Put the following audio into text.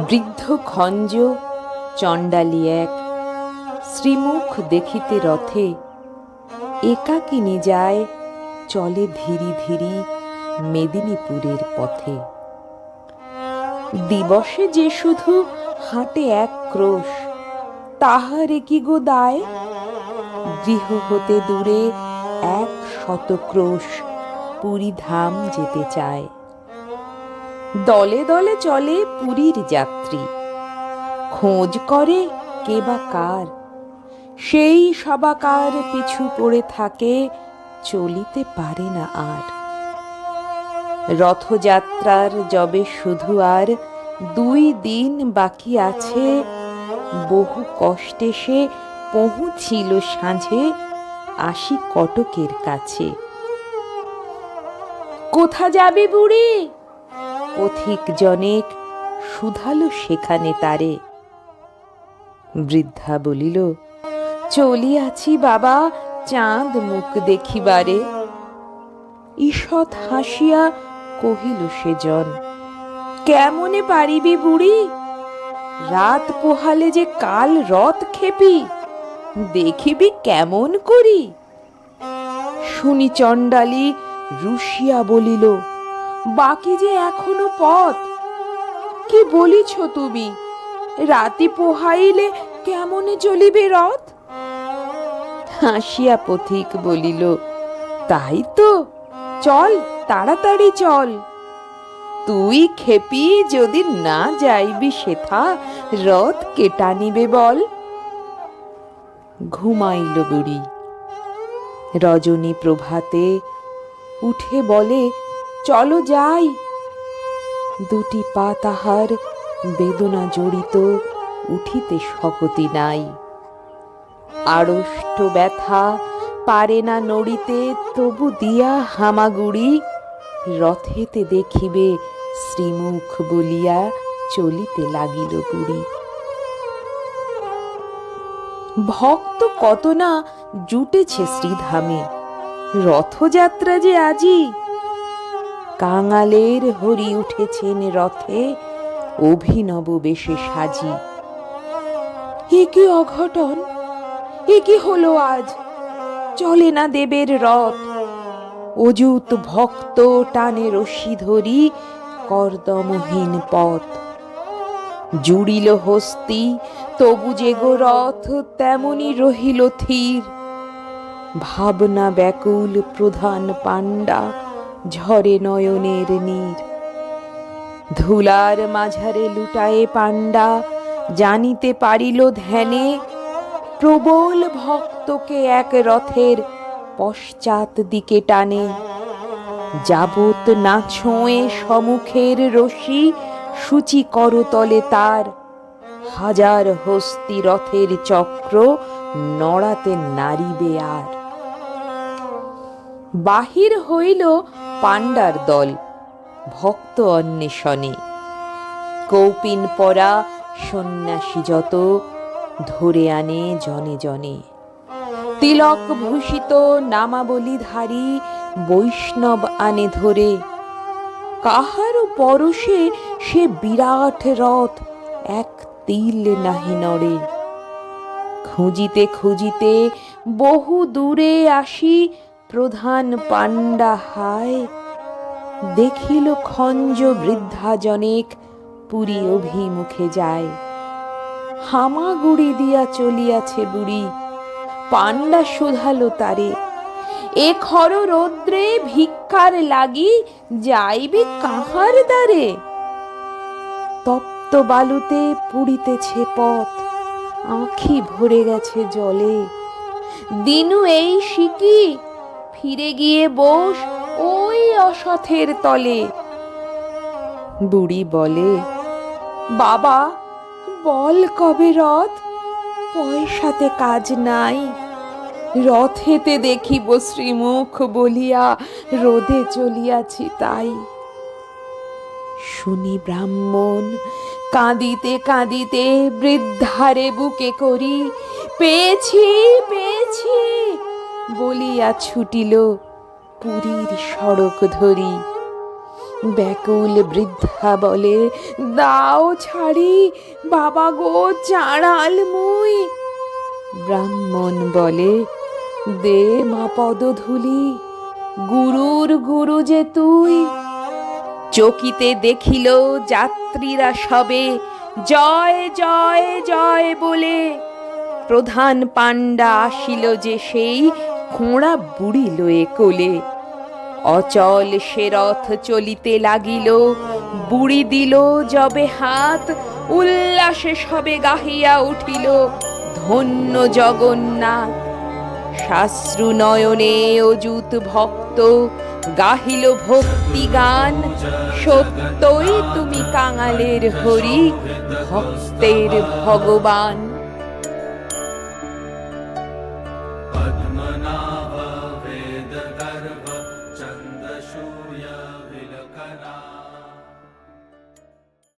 বৃদ্ধ খঞ্জ চণ্ডালী এক শ্রীমুখ দেখিতে রথে, একাকিনী যায় চলে ধীরি ধীরি মেদিনীপুরের পথে। দিবসে যে শুধু হাঁটে এক ক্রোশ, তাহারে কি গো দায়? গৃহ হতে দূরে 100 ক্রোশ পুরী ধাম যেতে চায়। দলে দলে চলে পুরীর যাত্রী, খোঁজ করে কে বা কার, সেই সবাকার পিছু পড়ে থাকে, চলিতে পারে না আর। রথযাত্রার যবে শুধু আর 2 দিন বাকি আছে, বহু কষ্টে সে পৌঁছিল সাঁঝে 80 কটকের কাছে। কোথা যাবি বুড়ি? পথিক জনেক শুধালো সেখানে তারে। বৃদ্ধা বলিল, চলিয়াছি বাবা চাঁদ মুখ দেখিবারে। ঈষৎ হাসিয়া কহিল সেজন, কেমনে পারিবি বুড়ি? রাত পোহালে যে কাল রথ খেপি, দেখিবি কেমন করি? শুনি চণ্ডালী রুশিয়া বলিল, বাকি যে এখনো পথ। কি বলিছ তুমি? রাতি পোহাইলে কেমনে চলিবে রথ? হাসিয়া পথিক বলিল, তাই তো, চল তাড়াতাড়ি চল। তুই খেপি যদি না যাইবি সেথা, রথ কে টানিবে বল? ঘুমাইল বুড়ি। রজনী প্রভাতে উঠে বলে, চলো যাই। 2টি পা তাহার বেদনা জড়িত, উঠিতে শক্তি নাই। আড়ষ্ট ব্যথা পারে না নড়িতে, তবু দিয়া হামাগুড়ি। রথেতে দেখিবে শ্রীমুখ বলিয়া, চলিতে লাগিল বুড়ি। ভক্ত কত না জুটেছে শ্রীধামে, রথযাত্রা যে আজি। কাঙালের হরি উঠেছেন রথে, অভিনব বেশে সাজি। এ কি অঘটন, এ কি হলো আজ? চলে না দেবের রথ। অযুত ভক্ত টানে রশি ধরি, কর্দমহীন পথ। জুড়িল হস্তি তবু যে গো রথ, তেমনি রহিল থির। ভাবনা ব্যাকুল প্রধান পাণ্ডা, ঝরে নয়নের নীর। ধুলার মাঝারে লুটায়ে পাণ্ডা, জানিতে পারিল ধ্যানে, প্রবল ভক্তকে এক রথের পশ্চাৎ দিকে টানে। যাবত না ছোঁয়ে সম্মুখের রশি, সূচি করতলে তার। 1000 হস্তি রথের চক্র, নড়াতে নারিবে আর। বাহির হইল পাণ্ডার দল ভক্ত অন্বেষণে। কৌপিন পরা সন্ন্যাসী যত, ধরে আনে জনে জনে। তিলক ভূষিত নামাবলীধারী, বৈষ্ণব আনে ধরে। কাহারও পরশে সে বিরাট রথ, এক তিল নাহি নড়ে। খুঁজিতে খুঁজিতে বহু দূরে আসি, প্রধান পাণ্ডা হায়। দেখিল খঞ্জ বৃদ্ধা জনেক, পুরী অভিমুখে যায়। হামাগুড়ি দিয়া চলিয়াছে বুড়ি, পাণ্ডা শুধালো তারে, এ খর রৌদ্রে ভিক্ষার লাগি, যাইবি কাহার দ্বারে? তপ্ত বালুতে পুড়িতেছে পথ, আঁখি ভরে গেছে জলে। দিনু এই সিকি, ফিরে গিয়ে বোস ওই অসথের তলে। বুড়ি বলে, বাবা বল কবে রথ? পয়সাতে কাজ নাই, রথেতে দেখিব শ্রীমুখ বলিয়া, রোদে চলিয়াছি তাই। শুনি ব্রাহ্মণ কাঁদিতে কাঁদিতে বৃদ্ধারে বুকে করি, পেয়েছি পেয়েছি বলিয়া ছুটিল পুরীর সড়ক ধরি। ব্যাকুল বৃদ্ধা বলে, দাও ছাড়ি, বাবা গো চাঁড়াল মুই। ব্রাহ্মণ বলে, দে মা পদধূলি, গুরুর গুরু যে তুই। চকিতে দেখিল যাত্রীরা সবে, জয় জয় জয় বলে। প্রধান পাণ্ডা আসিল যে সেই, খোঁড়া বুড়ি লয়ে কোলে। অচল সে রথ চলিতে লাগিল, বুড়ি দিল যবে হাত, উল্লাসে সবে গাহিয়া উঠিল, ধন্য জগন্নাথ। শাশ্রু নয়নে অযুত ভক্ত, গাহিল ভক্তি গান, সত্যই তুমি কাঙালের হরি, ভক্তের ভগবান।